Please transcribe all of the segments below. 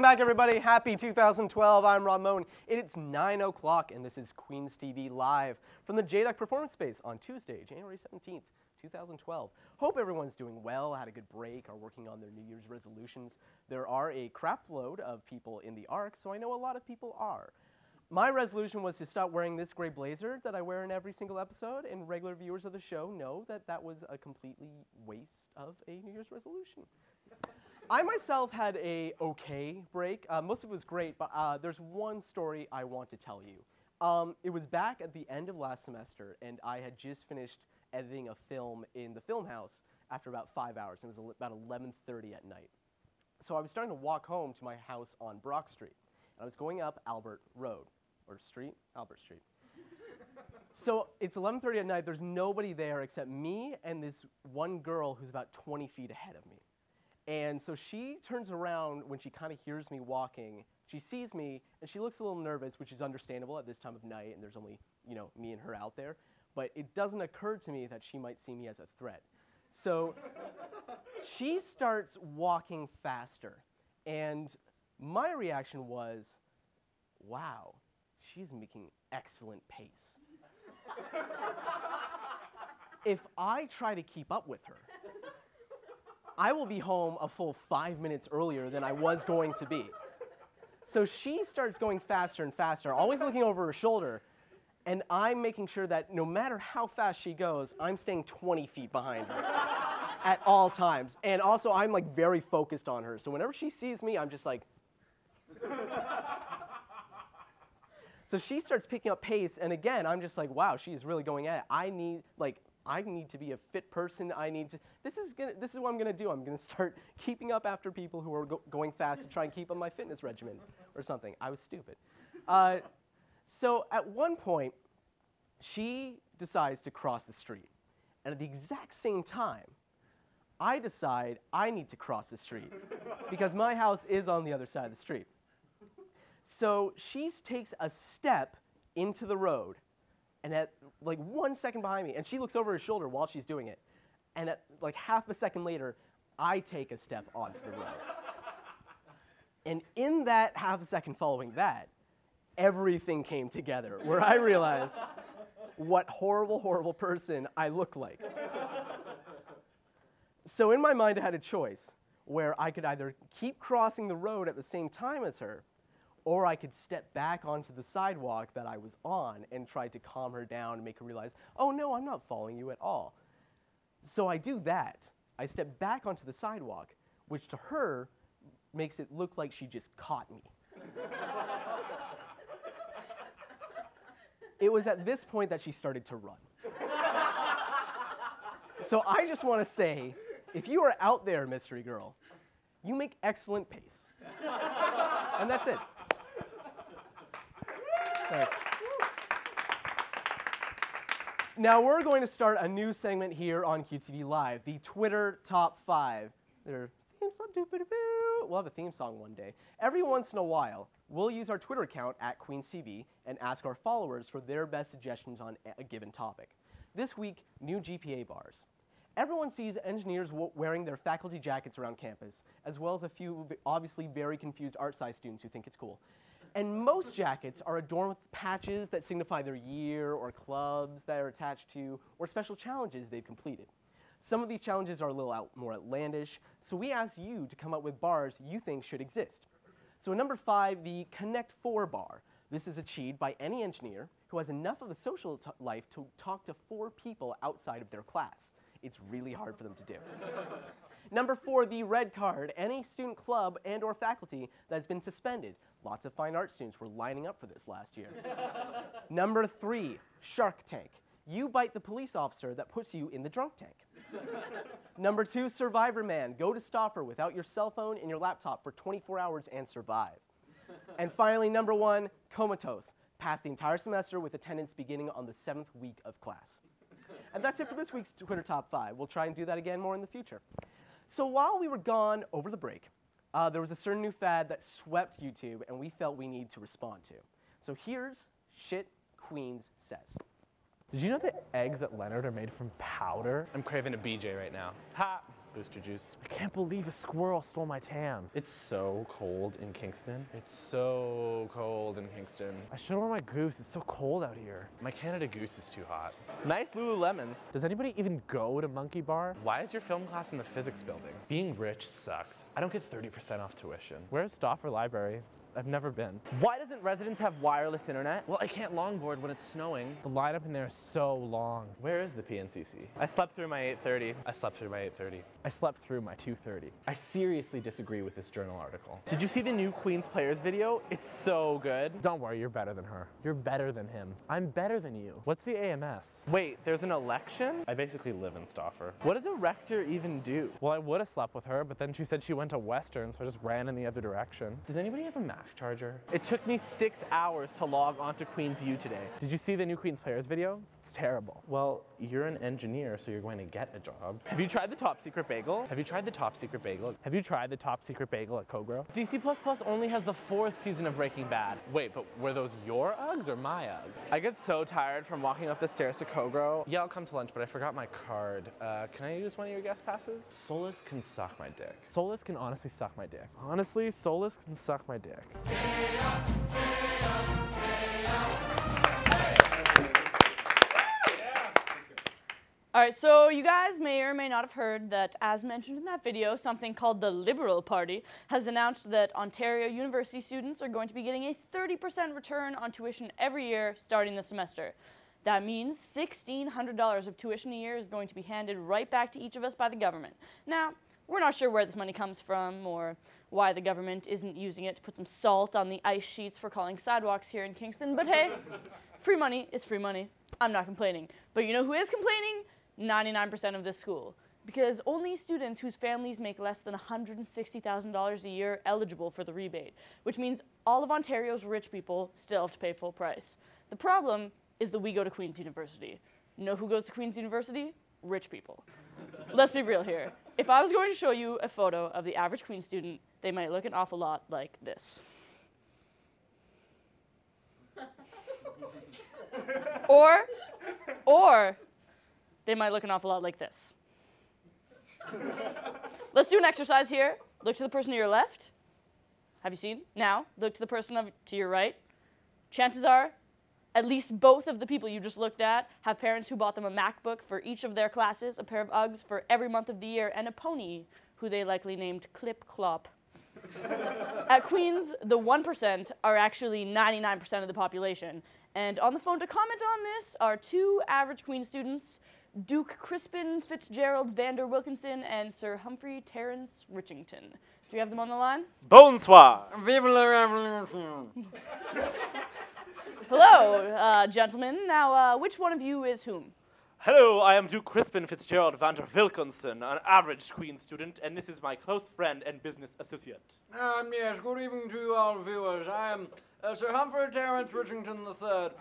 back, everybody. Happy 2012. I'm Ramon. It's 9 o'clock, and this is Queens TV Live from the JDUC Performance Space on Tuesday, January 17th, 2012. Hope everyone's doing well, had a good break, are working on their New Year's resolutions. There are a crap load of people in the ARC, so I know a lot of people are. My resolution was to stop wearing this gray blazer that I wear in every single episode, and regular viewers of the show know that that was a completely waste of a New Year's resolution. I myself had a okay break. Most of it was great, but there's one story I want to tell you. It was back at the end of last semester, and I had just finished editing a film in the film house after about 5 hours. It was about 11:30 at night. So I was starting to walk home to my house on Brock Street. And I was going up Albert Road, or Street? Albert Street. So it's 11:30 at night. There's nobody there except me and this one girl who's about 20 feet ahead of me. And so she turns around when she kind of hears me walking. She sees me, and she looks a little nervous, which is understandable at this time of night, and there's only, me and her out there. But it doesn't occur to me that she might see me as a threat. So she starts walking faster, and my reaction was, wow, she's making excellent pace. If I try to keep up with her, I will be home a full 5 minutes earlier than I was going to be. So she starts going faster and faster, always looking over her shoulder, and I'm making sure that no matter how fast she goes, I'm staying 20 feet behind her at all times. And also, I'm like very focused on her. So whenever she sees me, I'm just like. So she starts picking up pace, and again, I'm just like, wow, she is really going at it. I need to be a fit person. This is what I'm gonna do. I'm gonna start keeping up after people who are going fast to try and keep on my fitness regimen or something. I was stupid. So at one point, she decides to cross the street. And at the exact same time, I decide I need to cross the street because my house is on the other side of the street. So she takes a step into the road, and at like 1 second behind me, and she looks over her shoulder while she's doing it, and at like half a second later, I take a step onto the road. And in that half a second following that, everything came together, where I realized what horrible, horrible person I look like. So in my mind, I had a choice where I could either keep crossing the road at the same time as her, or I could step back onto the sidewalk that I was on and try to calm her down and make her realize, oh no, I'm not following you at all. So I do that. I step back onto the sidewalk, which to her makes it look like she just caught me. It was at this point that she started to run. So I just want to say, if you are out there, mystery girl, you make excellent pace. And that's it. Thanks. Now we're going to start a new segment here on QTV Live, the Twitter Top 5. We'll have a theme song one day. Every once in a while, we'll use our Twitter account at Queens TV and ask our followers for their best suggestions on a given topic. This week, new GPA bars. Everyone sees engineers wearing their faculty jackets around campus, as well as a few obviously very confused art sci students who think it's cool. And most jackets are adorned with patches that signify their year, or clubs that are attached to, or special challenges they've completed. Some of these challenges are a little more outlandish, so we asked you to come up with bars you think should exist. So number 5, the Connect 4 bar. This is achieved by any engineer who has enough of a social life to talk to 4 people outside of their class. It's really hard for them to do. Number 4, the red card. Any student club and or faculty that has been suspended. Lots of fine art students were lining up for this last year. Number 3, Shark Tank. You bite the police officer that puts you in the drunk tank. Number 2, Survivor Man. Go to Stopper without your cell phone and your laptop for 24 hours and survive. And finally, number 1, Comatose. Pass the entire semester with attendance beginning on the 7th week of class. And that's it for this week's Twitter Top 5. We'll try and do that again more in the future. So while we were gone over the break, there was a certain new fad that swept YouTube, and we felt we need to respond to. So here's Shit Queens Says. Did you know that eggs at Leonard are made from powder? I'm craving a BJ right now. Ha! Booster juice. I can't believe a squirrel stole my Tam. It's so cold in Kingston. It's so cold in Kingston. I should have worn my goose. It's so cold out here. My Canada Goose is too hot. Nice Lululemons. Does anybody even go to Monkey Bar? Why is your film class in the physics building? Being rich sucks. I don't get 30% off tuition. Where's Stauffer Library? I've never been. Why doesn't residents have wireless internet? Well, I can't longboard when it's snowing. The lineup in there is so long. Where is the PNCC? I slept through my 8:30. I slept through my 8:30. I slept through my 2:30. I seriously disagree with this journal article. Did you see the new Queens Players video? It's so good. Don't worry, you're better than her. You're better than him. I'm better than you. What's the AMS? Wait, there's an election? I basically live in Stauffer. What does a rector even do? Well, I would have slept with her, but then she said she went to Western, so I just ran in the other direction. Does anybody have a Mac charger? It took me 6 hours to log onto Queens U today. Did you see the new Queens Players video? It's terrible. Well, you're an engineer, so you're going to get a job. Have you tried the top secret bagel? Have you tried the top secret bagel? Have you tried the top secret bagel at Cobro? DC++ only has the 4th season of Breaking Bad. Wait, but were those your Uggs or my Uggs? I get so tired from walking up the stairs to Cogro. Yeah, I'll come to lunch, but I forgot my card. Can I use one of your guest passes? Solus can suck my dick. Solus can honestly suck my dick. Honestly, Solus can suck my dick. All right, so you guys may or may not have heard that, as mentioned in that video, something called the Liberal Party has announced that Ontario University students are going to be getting a 30% return on tuition every year starting this semester. That means $1,600 of tuition a year is going to be handed right back to each of us by the government. Now, we're not sure where this money comes from or why the government isn't using it to put some salt on the ice sheets for calling sidewalks here in Kingston, but hey, free money is free money. I'm not complaining. But you know who is complaining? 99% of this school, because only students whose families make less than $160,000 a year eligible for the rebate, which means all of Ontario's rich people still have to pay full price. The problem is that we go to Queen's University. You know who goes to Queen's University? Rich people. Let's be real here. If I was going to show you a photo of the average Queen's student, they might look an awful lot like this. Or they might look an awful lot like this. Let's do an exercise here. Look to the person to your left. Have you seen? Now, look to the person to your right. Chances are, at least both of the people you just looked at have parents who bought them a MacBook for each of their classes, a pair of Uggs for every month of the year, and a pony, who they likely named Clip Clop. At Queen's, the 1% are actually 99% of the population. And on the phone to comment on this are two average Queen's students, Duke Crispin Fitzgerald Vander Wilkinson and Sir Humphrey Terence Richington. Do you have them on the line? Bonsoir. Vive la revolution. Hello, gentlemen. Now, which one of you is whom? Hello, I am Duke Crispin Fitzgerald Vander Wilkinson, an average Queen student, and this is my close friend and business associate. Yes, good evening to you all viewers. I am Sir Humphrey Terence Richington III,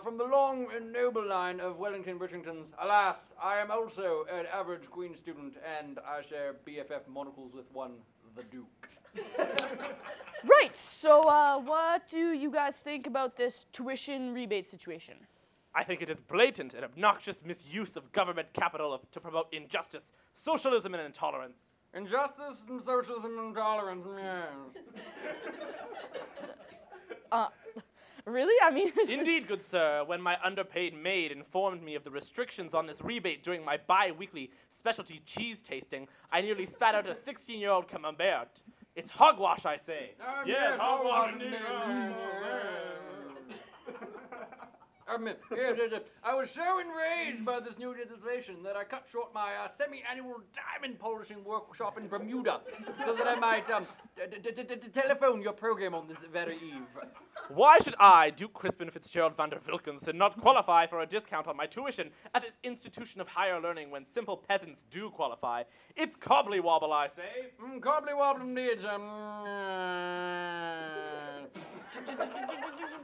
from the long and noble line of Wellington Richingtons. Alas, I am also an average Queen student, and I share BFF monocles with one, the Duke. Right, so what do you guys think about this tuition rebate situation? I think it is blatant and obnoxious misuse of government capital to promote injustice, socialism, and intolerance. Injustice and socialism and intolerance, yes. Really? I mean... Indeed, good sir. When my underpaid maid informed me of the restrictions on this rebate during my bi-weekly specialty cheese tasting, I nearly spat out a 16-year-old camembert. It's hogwash, I say. Yes, hogwash indeed. indeed. I was so enraged by this new legislation that I cut short my semi-annual diamond polishing workshop in Bermuda so that I might telephone your program on this very eve. Why should I, Duke Crispin Fitzgerald Vander Wilkinson, not qualify for a discount on my tuition at this institution of higher learning when simple peasants do qualify? It's cobbly-wobble, I say. Cobbly-wobble indeed,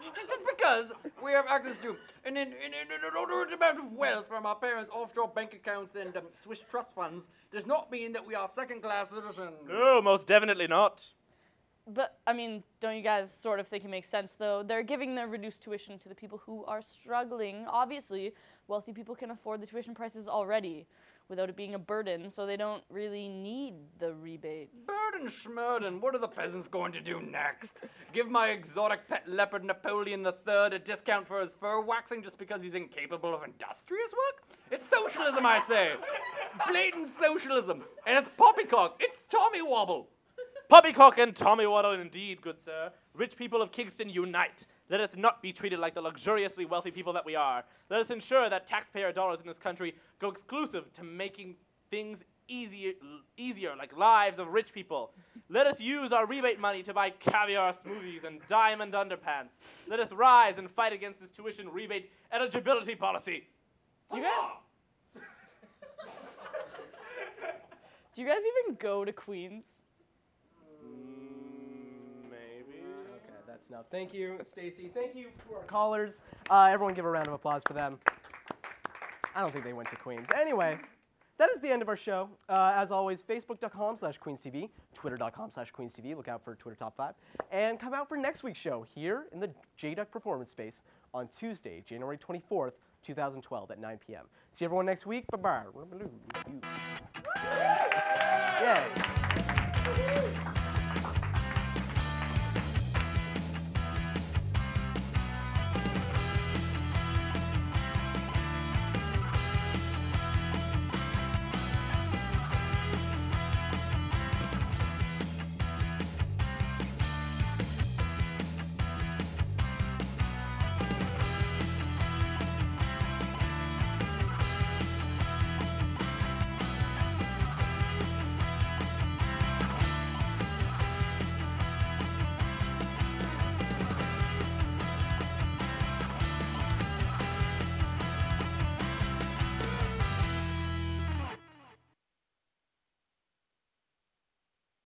Just because we have access to an inordinate amount of wealth from our parents' offshore bank accounts and Swiss trust funds does not mean that we are second-class citizens. No, most definitely not. But, I mean, don't you guys sort of think it makes sense, though? They're giving the reduced tuition to the people who are struggling. Obviously, wealthy people can afford the tuition prices already without it being a burden, so they don't really need the rebate. Burden schmurden, what are the peasants going to do next? Give my exotic pet leopard Napoleon III a discount for his fur waxing just because he's incapable of industrious work? It's socialism, I say. Blatant socialism. And it's poppycock. It's Tommy Wobble. Poppycock and Tommy Waddle indeed, good sir. Rich people of Kingston, unite. Let us not be treated like the luxuriously wealthy people that we are. Let us ensure that taxpayer dollars in this country go exclusive to making things easier, like lives of rich people. Let us use our rebate money to buy caviar smoothies and diamond underpants. Let us rise and fight against this tuition rebate eligibility policy. Do you guys even go to Queens? Maybe. Okay, that's enough. Thank you, Stacy. Thank you to our callers. Everyone give a round of applause for them. I don't think they went to Queens. Anyway, that is the end of our show. As always, facebook.com/QueensTV, twitter.com/QueensTV. Look out for Twitter Top 5. And come out for next week's show here in the JDuck Performance Space on Tuesday, January 24th, 2012 at 9 p.m. See everyone next week. Bye-bye. Yay.